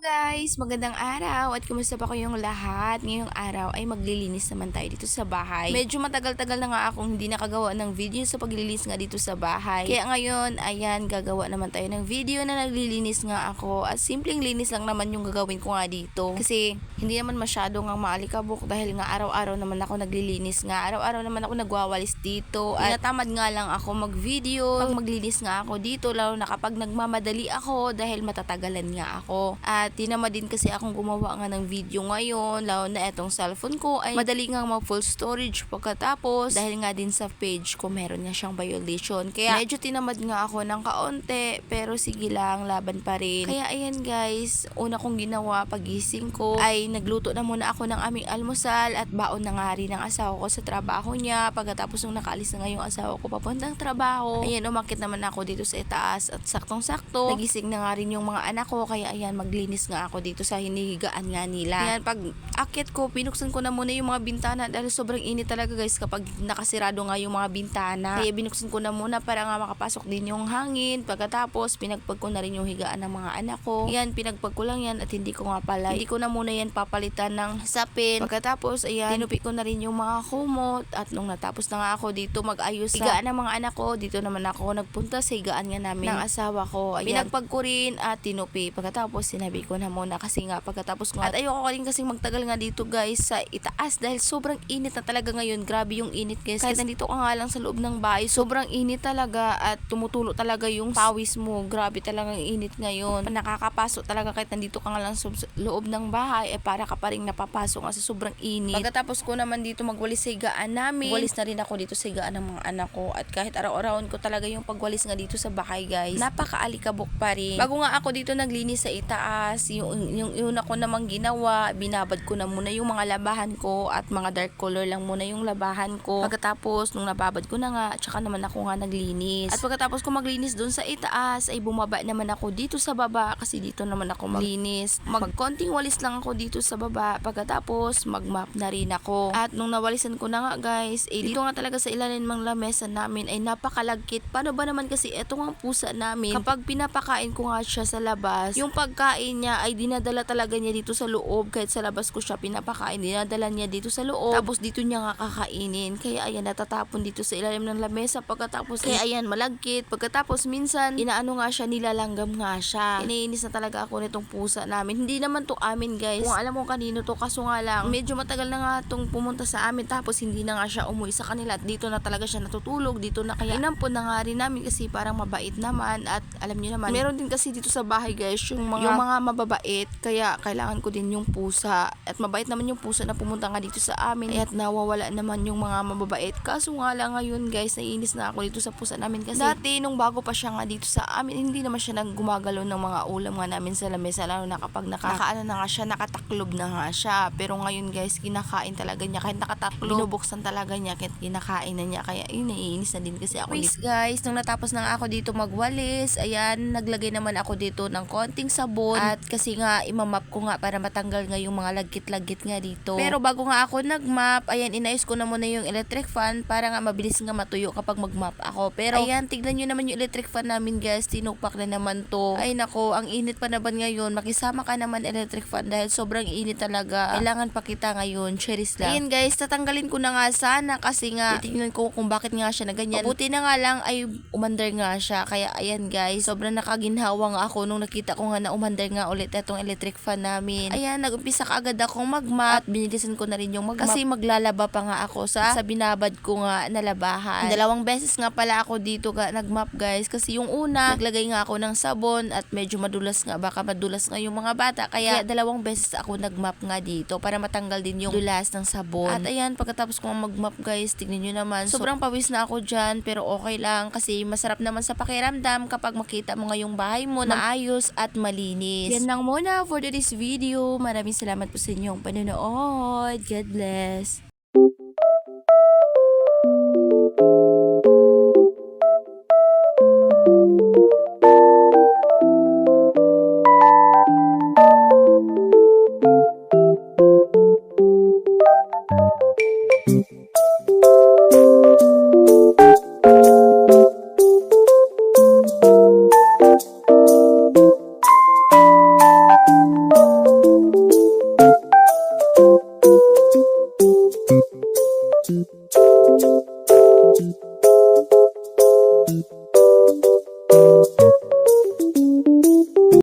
Guys, magandang araw at kumusta pa kayong lahat? Ngayong araw ay maglilinis naman tayo dito sa bahay. Medyo matagal-tagal na nga akong hindi nakagawa ng video sa paglilinis nga dito sa bahay. Kaya ngayon, ayan, gagawa naman tayo ng video na naglilinis nga ako. At simpleng linis lang naman yung gagawin ko nga dito. Kasi hindi naman masyado nga maalikabok dahil nga araw-araw naman ako naglilinis nga. Araw-araw naman ako nagwawalis dito. At natamad nga lang ako mag-video pag maglinis nga ako dito, lalo na kapag nagmamadali ako dahil matatagalan nga ako. At tinamad din kasi akong gumawa nga ng video ngayon, lalo na etong cellphone ko ay madali nga mag-full storage pagkatapos dahil nga din sa page ko meron nga siyang violation. Kaya medyo tinamad nga ako ng kaunti, pero sige lang, laban pa rin. Kaya ayan guys, una kong ginawa pagising ko ay nagluto na muna ako ng aming almusal at baon na nga rin ng asawa ko sa trabaho niya. Pagkatapos nung nakaalis na nga yung asawa ko papuntang trabaho, ayan, umakit naman ako dito sa itaas at saktong-sakto nagising na nga rin yung mga anak ko. Kaya ayan, maglinis nga ako dito sa hinihigaan nga nila. Ayan, pag akit ko, pinuksan ko na muna yung mga bintana dahil sobrang init talaga guys kapag nakasirado nga yung mga bintana. Kaya binuksan ko na muna para nga makapasok din yung hangin. Pagkatapos, pinagpag ko na rin yung higaan ng mga anak ko. Ayan, pinagpag ko lang yan at hindi ko na muna yan papalitan ng sapin. Pagkatapos, ayan, tinupi ko na rin yung mga kumot at nung natapos na nga ako dito mag-ayos sa higaan ng mga anak ko, dito naman ako nagpunta sa higaan nga namin ng asawa ko. Ayan, pinagpag ko rin at tinupi. Pagkatapos, sinabi ko na muna kasi nga pagkatapos ko. At ayoko rin kasi magtagal nga dito guys sa itaas dahil sobrang init na talaga ngayon. Grabe yung init guys. Kahit nandito ka nga lang sa loob ng bahay, sobrang init talaga at tumutulo talaga yung pawis mo. Grabe talaga ang init ngayon. Nakakapasok talaga kahit nandito ka nga lang sa loob ng bahay, para ka pa rin napapasok kasi sobrang init. Pagkatapos ko naman dito magwalis sa higaan namin, walis na rin ako dito sa higaan ng mga anak ko. At kahit araw-araw ko talaga yung pagwalis nga dito sa bahay guys, napakaalikabok pa rin. Bago nga ako dito naglinis sa itaas, yung una ko namang ginawa, binabad ko na muna yung mga labahan ko at mga dark color lang muna yung labahan ko. Pagkatapos, nung nababad ko na nga, tsaka naman ako nga naglinis. At pagkatapos ko maglinis doon sa itaas, ay bumaba naman ako dito sa baba kasi dito naman ako maglinis. Magkonting walis lang ako dito sa baba. Pagkatapos, magmap na rin ako. At nung nawalisan ko na nga guys, dito nga talaga sa ilalim ng lamesa namin ay napakalagkit. Paano ba naman kasi eto nga pusa namin, kapag pinapakain ko nga siya sa labas, yung pagkain niya ay dinadala talaga niya dito sa loob. Kahit sa labas ko siya pinapakain, dinadala niya dito sa loob. Tapos dito niya nga kakainin. Kaya ayan, natatapon dito sa ilalim ng lamesa. Pagkatapos, kaya ayan, malagkit. Pagkatapos minsan, inaano nga siya, nilalanggam nga siya. Iniinis na talaga ako nitong pusa namin. Hindi naman to amin guys. Kung alam mo kanino to, kaso nga lang, medyo matagal na nga tong pumunta sa amin. Tapos hindi na nga siya umuwi sa kanila. At dito na talaga siya natutulog. Dito na, kaya inampon na nga rin namin kasi parang mabait naman. At alam niyo naman, meron din kasi dito sa bahay guys, yung mga mababait. Kaya kailangan ko din yung pusa. At mabait naman yung pusa na pumunta nga dito sa amin. At nawawala naman yung mga mababait. Kaso nga lang ngayon guys, naiinis na ako dito sa pusa namin kasi dati nung bago pa siya nga dito sa amin, hindi naman siya gumagalaw ng mga ulam nga namin sa lamesa, lalo na kapag nakaano na nga siya, nakataklob na nga siya. Pero ngayon guys, kinakain talaga niya. Kahit nakataklob, binubuksan talaga niya kahit kinakain na niya. Kaya yun, naiinis na din kasi ako. Guys, nung natapos na nga ako dito magwalis, ayan, naglagay naman ako dito ng konting sabon. At kasi nga, imamap ko nga para matanggal nga yung mga lagkit-lagkit nga dito. Pero bago nga ako nagmap, ayan, inayos ko na muna yung electric fan para nga mabilis nga matuyo kapag magmap ako. Pero ayan, tignan nyo naman yung electric fan namin guys, tinupak na naman to. Ay nako, ang init pa naman ngayon. Makisama ka naman electric fan dahil sobrang init talaga. Kailangan pa kita ngayon, cheris lang. Ayan guys, tatanggalin ko na nga sana kasi nga titignan ko kung bakit nga siya na ganyan. Mabuti na nga lang ay umandar nga siya. Kaya ayan guys, sobrang nakaginhawa nga ako nung nakita ko nga na umandar nga ulit itong electric fan namin. Ayan, nag-umpisa kaagad akong magmap at binilisan ko na rin yung magmap kasi maglalaba pa nga ako sa binabad ko nga na labahan. 2 beses nga pala ako dito nagmap guys kasi yung una, naglagay nga ako ng sabon at medyo madulas nga, baka madulas nga yung mga bata. Kaya 2 beses ako nagmap nga dito para matanggal din yung dulas ng sabon. At ayan, pagkatapos ko magmap guys, tignan nyo naman, sobrang pawis na ako dyan, pero okay lang kasi masarap naman sa pakiramdam kapag makita mo nga yung bahay mo na ayos at malinis. Yan lang muna for today's video. Maraming salamat po sa inyong panonood. God bless.